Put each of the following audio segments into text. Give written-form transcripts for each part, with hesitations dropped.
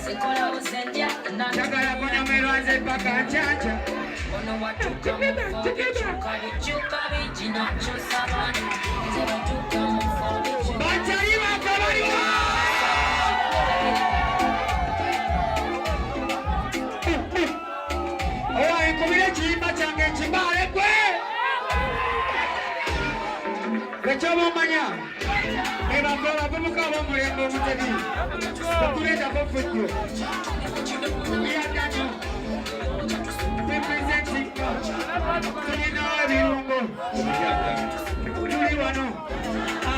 Chagala kuna meraze paka chacha. Bachariwa kabariwa. Owa ikumile chimba change chimbale kwe. Lechomo manya. Eba kola bumuka wa mulembo mutegi. Bakuleta kofujo. Iya danyo. Representing God. Tulino ebirungo. Tuli wano.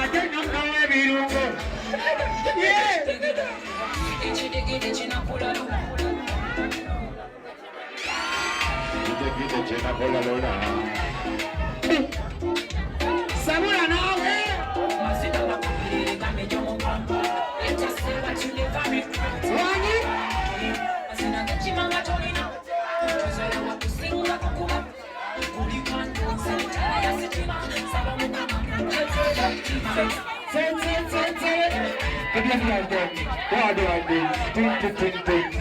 Ate know ebirungo. Yeah. Sabura nawe. Wani? What do I do? Ting.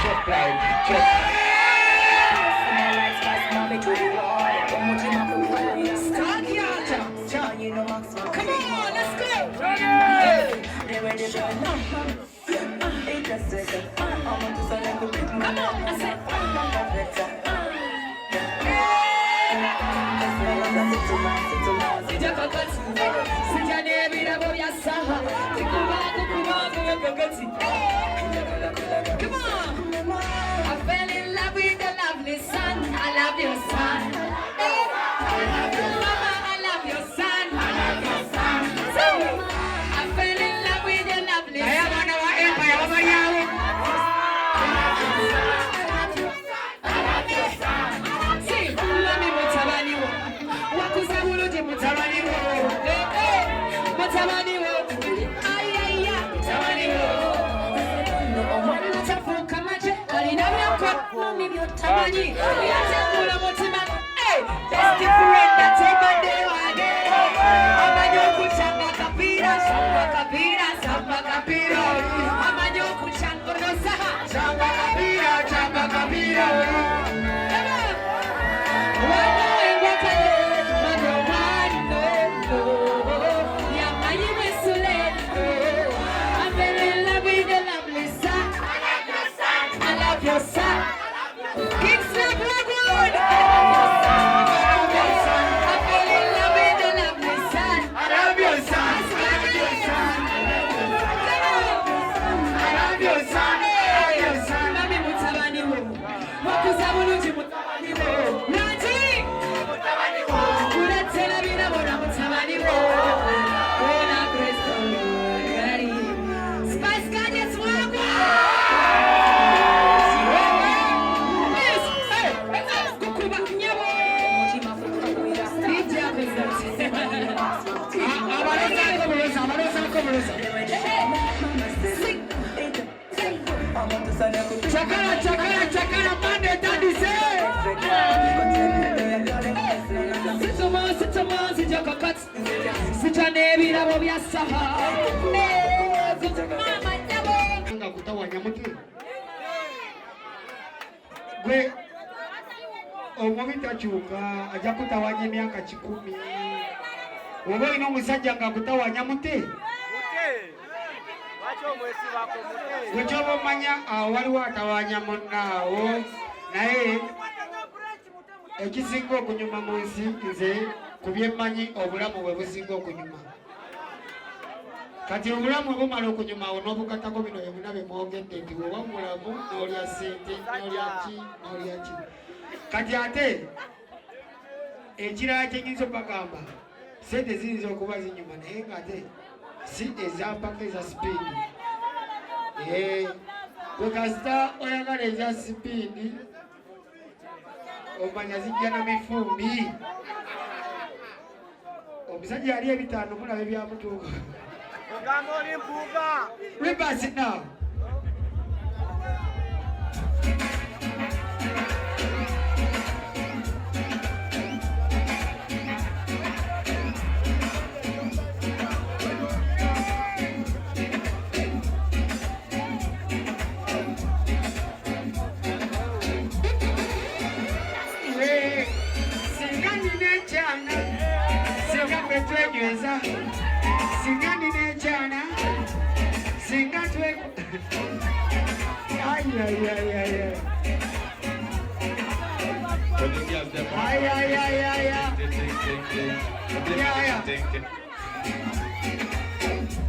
Check right, check. Come on, let's go. Come on, I said. Come on. I fell in love with the lovely sun. I love your son. Mama, I love your son. So, I fell in love with the lovely son. See, mami mutabani wo. Wakuzabuluji mutabani wo. Mutabani wo. Ayaya mutabani wo. Chafuka maje alina myako mami mutabani. Yachakula mutima. Hey, that's different. That's a day wage. Amanyoku changa kapira, samba kapira. Amanyoku changa rosaha, changa kapira. Your son, Kingston Blackwood. I fell in love with the lovely son. I love your son. Mami mutabani wo. Wakuzabuluji mutabani wo. Nati mutabani wo. Kuletela bina bona mutabani wo. Bona Kristo gari. Spice Gadgets wako. Chakara, Monday, daddy say. Sit-a-man, sit-a-cut. Sit-a-nebi, nabo byasaha. Mama, nabo. Nga kutawanya muti. Gwe, omubita chuka, aja kutawanya emyaka 10. Woba ino musajja nga kutawanya muti. Wechobo manya waliwo atawanya munaawo naye ekisinga okunyuma mu nsi nze kubyemmanyi obulamu bwe businga okunyuma. Kati obulamu bumala okunyuma awo n'obukatako bino byonna bye mwogedde nti bwe wamulamu n'olya ssente n'olya ki. Kati ate ekirala kyenyinza okubagamba ssente ziyinza okuba zinyuma naye ng'ate si ezampaka eza sipiidi. Bwe kasita oyagala eza sipiidi omanya zijja na mifumbi. Omusajja yali ebitaano mulabe byamutuuka. Ogamba oli mpuuga. Reverse it now. singa ndinechana singa twe ay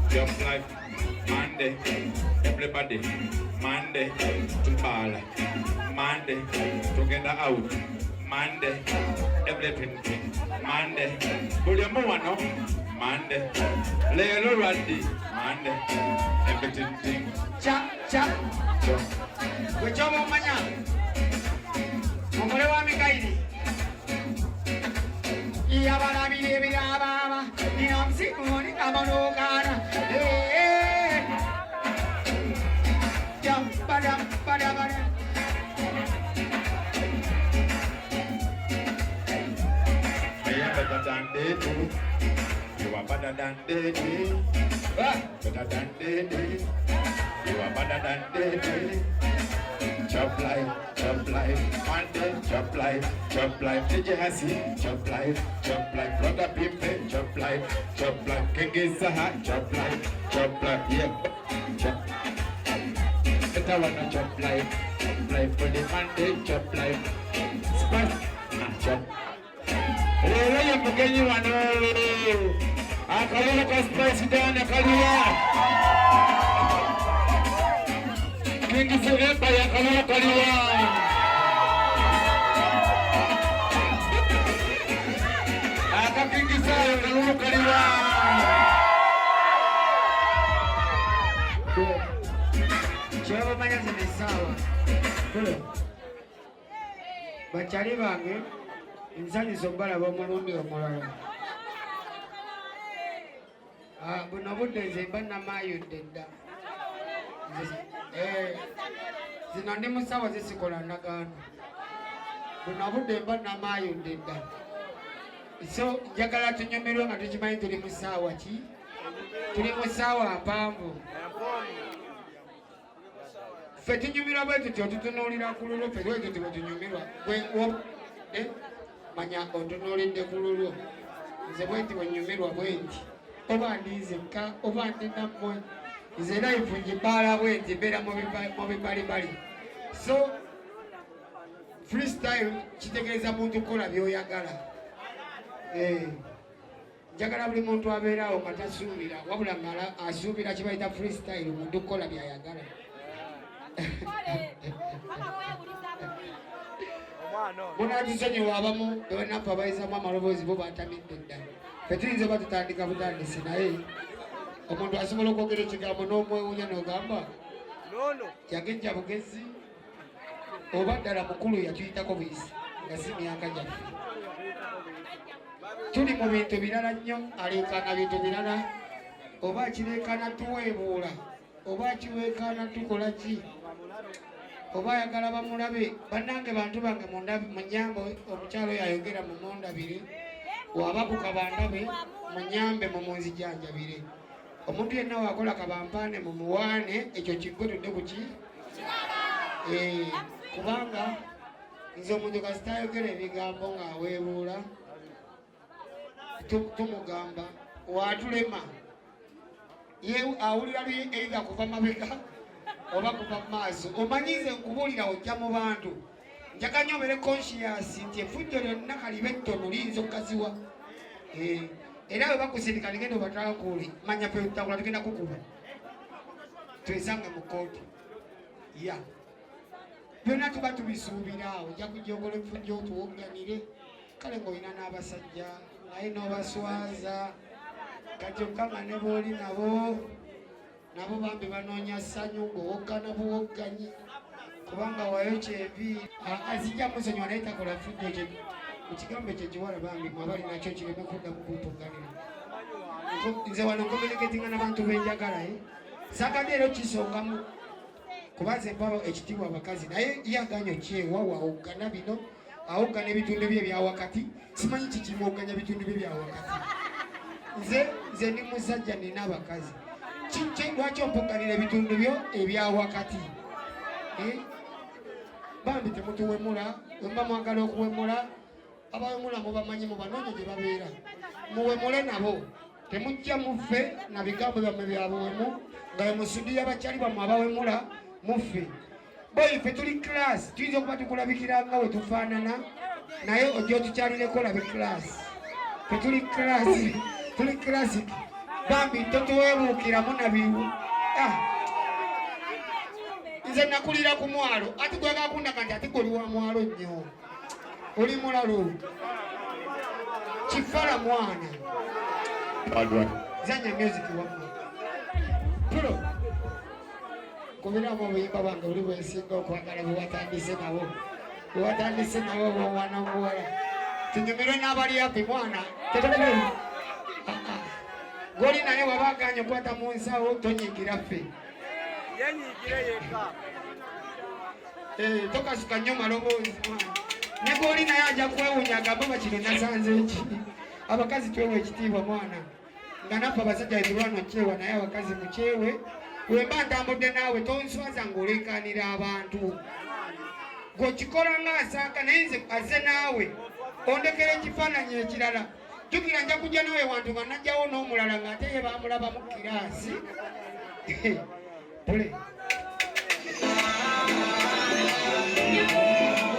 Just like Monday, everybody, Monday to ball, Monday together out, Monday everything, Monday Buliamuano, Monday Lelo Randy, Monday everything. Cha cha. Wechomo manya. Mongole wa Mikaili. Iya bala bile bila baba. Ni amsiku ni kamano kana. Jam pada. Better than they do. You are better than they do. Better than they do. You are better than they do. Chop life, Monday, chop life, DJ Hassi, chop life, brother Pimpe, chop life, King is Saha, chop life, yeah, chop. Better wanna chop life for the Monday, chop life, smash, chop. Lero ya mgenyi wano akalala kwa spice down akalia kingi fulepa ya kalala kalia aka kingi sayo kalala kalia Chego manya zini sawa bachari bange insani sombala bamulundi omulala buno budde nze mba namayudde dda zino ndi musawo zisikola ndagaano buno budde mba namayudde dda so njagala tunyumirwe nga tukimanyi tuli musaawa ki tuli musaawa mpanvu ffe tunyumirwa bwe tutyo tutunuulira ku lulwo ffe lwetu tibwe tunyumirwa manya ontunuulidde ku lulwo nze bwenti bwenyumirwa bwenti oba ndinzekka oba ndi nammwe nze life ngibaala bwenti mbeera mu bibalibali so freestyle kitegeeza muntu kukola by'oyagala njagala buli muntu abeerawo nga tasuubira wabula ngala asuubira kibayita freestyle muntu kukola by'ayagala munatusonyiwa abamu ewenafu abayisamu amaloboozi bo batamidde ddala ffe tuyinza oba tutandika butandisi naye omuntu asobola okwogera ekigambo n'omwewuunya n'ogamba yagejja bugezi oba ddala mukulu yatuyitako buyisi nga si myaka gyaffe tuli mu bintu birala nnyo aleekaana bintu birala oba akireekaana tuweebuula oba akiweekaana tukola ki oba ayagala bamulabe bannange bantu bange munyambe omukyalo oyo ayogera mu mundabire waba ku kabandabe munyambe mu munzijanjabire omuntu yenna wakola kabampaane mu muwaane ekyo kiggwe tudde ku ki kubanga nze omuntu kasitayogera ebigambo ng'aweebuula tumugamba watulema ye awulira eitha kuva mabega oba kuva mu maaso omanyize nkubuulira ojja mu bantu njaganya obere conscious nti effujjo lyonna kaliba ettono liyinza okukaziwa era bwe bakusindika ligenda obatwalakuule manya petakula tugenda kukuba twesange mu kooti ya byonna tuba tubisuubira ojja kujja okola effujjo tuwogganire kale ng'olina n'abasajja naye n'obaswaza kati okanga ne booli nabo bambi banoonya ssanyu ng'owoggana buwogganyi kubanga wayo kyenviiri azijja musonyiwa naye takola fudde mu kigambo ekyo ekiwala bambi mwabali nakyo kireme kuddamu kumpugganira nze wano nkomereketinga n'abantu benjagala sagadde era okisongamu kuba nze mpaba ekitiibwa abakazi naye yaganyo kyewa wawoggana bino awoggana ebitundu bye ebyawakati simanyi kikimwogganya ebitundu bye ebyawakati nze ndi musajja nina abakazi lwaki ompugganira ebitundu byo ebyawakati bambi temutuwemula wemba mwagala okuwemula abawemula mubamanyi mubanoonya gye babeera muwemule nabo temujja muffe na bigambo byammwe byabwemu nga musudi y'abakyali bammwe abawemula muffe. Boyi ffe tuli class, tuyinza okuba tukulabikira nga we tufaanana naye ojja otukyalireko labe class. Ffe tuli classic. Bambi totuwebuukiramu nabiwu. Nze nakulira ku mwalo ate gwega kundaga nti ate gwe oli wa mwalo nnyo. Oli mulalo. Kifala mwana. Zanya music wamma. Pulo. Kubiramu obuyimba bwange buli bwensinga okwagala bwe watandise nabo bw'omwana omuwala. Tunyumirwe n'abali happy mwana. Goli naye wabaganye okwata mu nsawo tonyigira ffe. Yenyigira yeka. Tokasuka nnyo maloboozi mwana. Ne goli naye ajja kwewunya agamba bakino nasanze eki. Abakazi twewe ekitiibwa mwana. Nga naffe abasajja ebirwano kyewa naye abakazi mukyewe. Wemba ntambudde naawe tonswaza ng'oleekaanira abantu. Gw'okikola ng'asaaka naye nze azze naawe ondekera ekifaananyi ekirala. Jjukira nja kujja nawe wantu nga najjawo n'omulala ng'ate ye baamulabamu kiraasi. Pule.